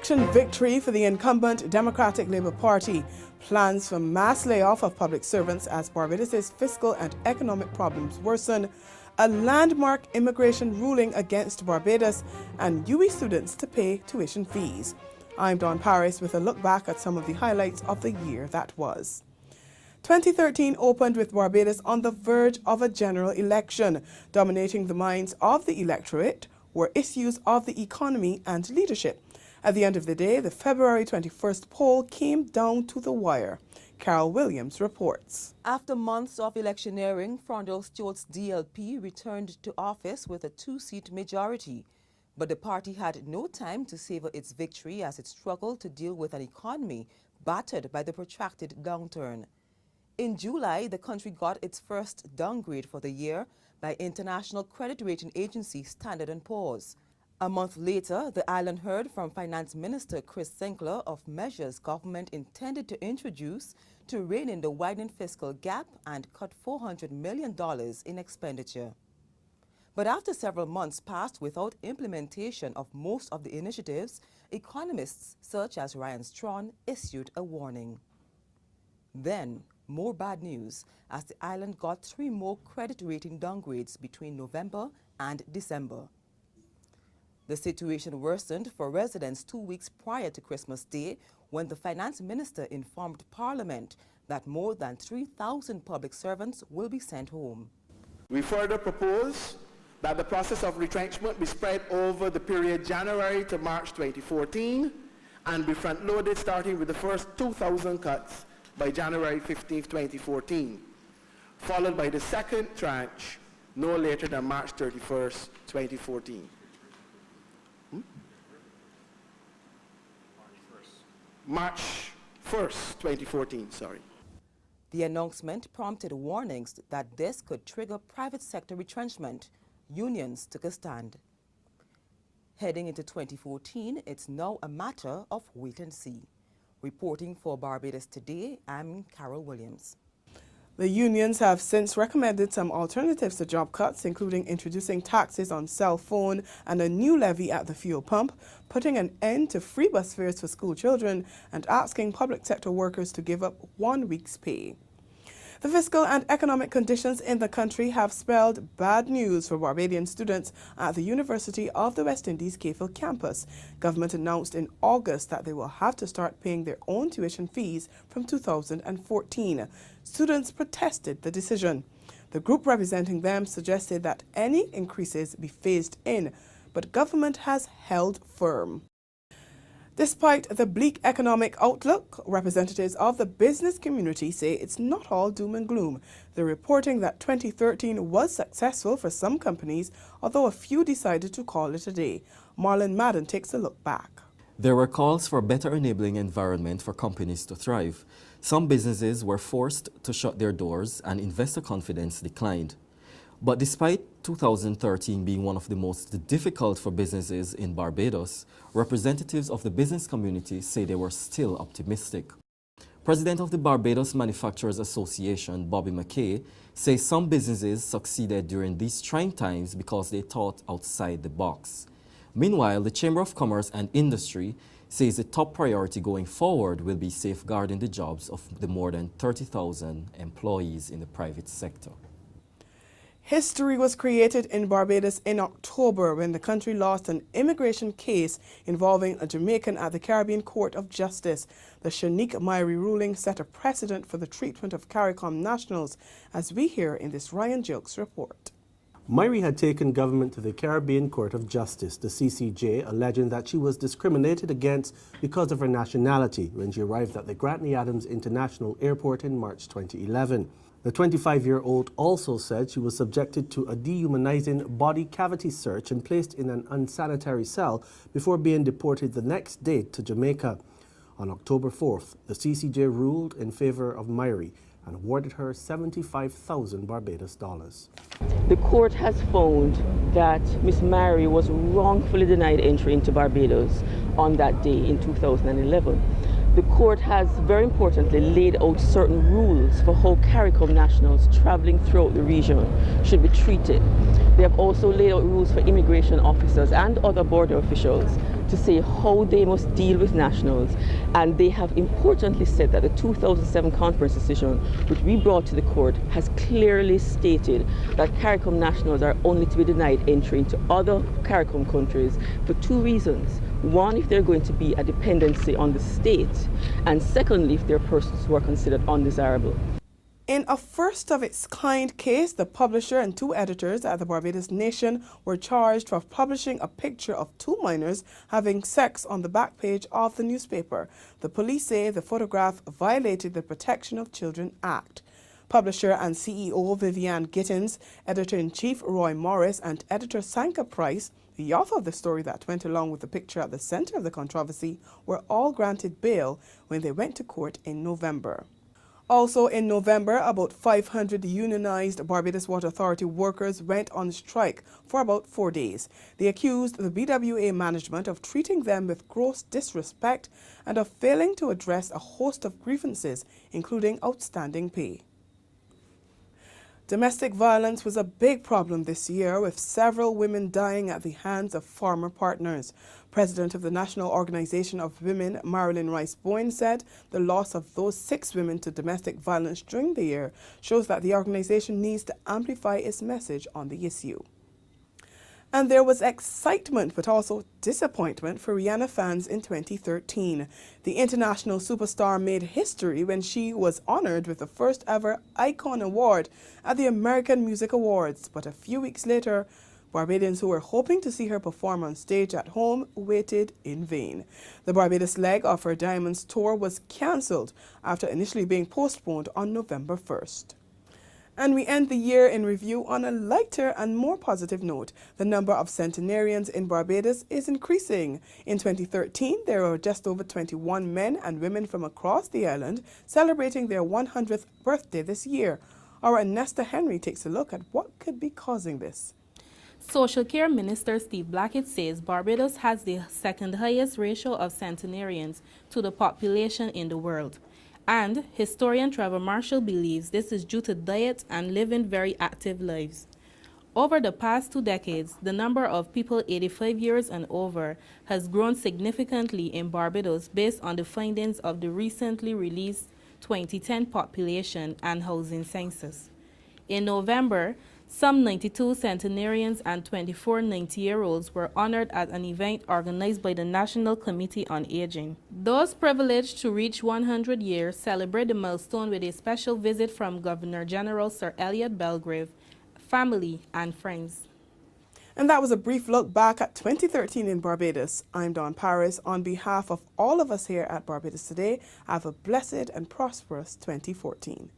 Election victory for the incumbent Democratic Labour Party. Plans for mass layoff of public servants as Barbados' fiscal and economic problems worsen. A landmark immigration ruling against Barbados, and UE students to pay tuition fees. I'm Dawn Paris with a look back at some of the highlights of the year that was. 2013 opened with Barbados on the verge of a general election. Dominating the minds of the electorate were issues of the economy and leadership. At the end of the day, the February 21st poll came down to the wire. Carol Williams reports. After months of electioneering, Frondell Stewart's DLP returned to office with a two-seat majority. But the party had no time to savor its victory as it struggled to deal with an economy battered by the protracted downturn. In July, the country got its first downgrade for the year by international credit rating agency Standard & Poor's. A month later, the island heard from Finance Minister Chris Sinclair of measures government intended to introduce to rein in the widening fiscal gap and cut $400 million in expenditure. But after several months passed without implementation of most of the initiatives, economists such as Ryan Strawn issued a warning. Then, more bad news as the island got 3 more credit rating downgrades between November and December. The situation worsened for residents 2 weeks prior to Christmas Day when the finance minister informed Parliament that more than 3,000 public servants will be sent home. We further propose that the process of retrenchment be spread over the period January to March 2014 and be front-loaded starting with the first 2,000 cuts by January 15, 2014, followed by the second tranche no later than March 31st, 2014. March 1st, 2014, sorry. The announcement prompted warnings that this could trigger private sector retrenchment. Unions took a stand. Heading into 2014, it's now a matter of wait and see. Reporting for Barbados Today, I'm Carol Williams. The unions have since recommended some alternatives to job cuts, including introducing taxes on cell phone and a new levy at the fuel pump, putting an end to free bus fares for school children, and asking public sector workers to give up 1 week's pay. The fiscal and economic conditions in the country have spelled bad news for Barbadian students at the University of the West Indies Cayfield campus. Government announced in August that they will have to start paying their own tuition fees from 2014. Students protested the decision. The group representing them suggested that any increases be phased in, but government has held firm. Despite the bleak economic outlook, representatives of the business community say it's not all doom and gloom. They're reporting that 2013 was successful for some companies, although a few decided to call it a day. Marlon Madden takes a look back. There were calls for a better enabling environment for companies to thrive. Some businesses were forced to shut their doors and investor confidence declined. But despite 2013 being one of the most difficult for businesses in Barbados, representatives of the business community say they were still optimistic. President of the Barbados Manufacturers Association, Bobby McKay, says some businesses succeeded during these trying times because they thought outside the box. Meanwhile, the Chamber of Commerce and Industry says the top priority going forward will be safeguarding the jobs of the more than 30,000 employees in the private sector. History was created in Barbados in October when the country lost an immigration case involving a Jamaican at the Caribbean Court of Justice. The Shanique Myrie ruling set a precedent for the treatment of CARICOM nationals, as we hear in this Ryan Jokes report. Myrie had taken government to the Caribbean Court of Justice, the CCJ, alleging that she was discriminated against because of her nationality when she arrived at the Grantley Adams International Airport in March 2011. The 25-year-old also said she was subjected to a dehumanizing body cavity search and placed in an unsanitary cell before being deported the next day to Jamaica. On October 4th, the CCJ ruled in favor of Myrie and awarded her 75,000 Barbados dollars. The court has found that Miss Myrie was wrongfully denied entry into Barbados on that day in 2011. The court has, very importantly, laid out certain rules for how CARICOM nationals traveling throughout the region should be treated. They have also laid out rules for immigration officers and other border officials to say how they must deal with nationals, and they have importantly said that the 2007 conference decision, which we brought to the court, has clearly stated that CARICOM nationals are only to be denied entry into other CARICOM countries for two reasons. One, if they're going to be a dependency on the state, and secondly, if they're persons who are considered undesirable. In a first-of-its-kind case, the publisher and two editors at the Barbados Nation were charged for publishing a picture of two minors having sex on the back page of the newspaper. The police say the photograph violated the Protection of Children Act. Publisher and CEO Vivian Gittins, Editor-in-Chief Roy Morris, and Editor Sanka Price, the author of the story that went along with the picture at the center of the controversy, were all granted bail when they went to court in November. Also in November, about 500 unionized Barbados Water Authority workers went on strike for about 4 days. They accused the BWA management of treating them with gross disrespect and of failing to address a host of grievances, including outstanding pay. Domestic violence was a big problem this year, with several women dying at the hands of former partners. President of the National Organization of Women, Marilyn Rice-Bowen, said the loss of those 6 women to domestic violence during the year shows that the organization needs to amplify its message on the issue. And there was excitement but also disappointment for Rihanna fans in 2013. The international superstar made history when she was honored with the first ever Icon Award at the American Music Awards. But a few weeks later, Barbadians who were hoping to see her perform on stage at home waited in vain. The Barbados leg of her Diamonds tour was cancelled after initially being postponed on November 1st. And we end the year in review on a lighter and more positive note. The number of centenarians in Barbados is increasing. In 2013, there were just over 21 men and women from across the island celebrating their 100th birthday this year. Our Nesta Henry takes a look at what could be causing this. Social Care Minister Steve Blackett says Barbados has the second highest ratio of centenarians to the population in the world. And historian Trevor Marshall believes this is due to diet and living very active lives. Over the past 2 decades, the number of people 85 years and over has grown significantly in Barbados based on the findings of the recently released 2010 population and housing census. In November, some 92 centenarians and 24 90-year-olds were honored at an event organized by the National Committee on Aging. Those privileged to reach 100 years celebrate the milestone with a special visit from Governor General Sir Elliot Belgrave, family and friends. And that was a brief look back at 2013 in Barbados. I'm Dawn Paris. On behalf of all of us here at Barbados Today, have a blessed and prosperous 2014.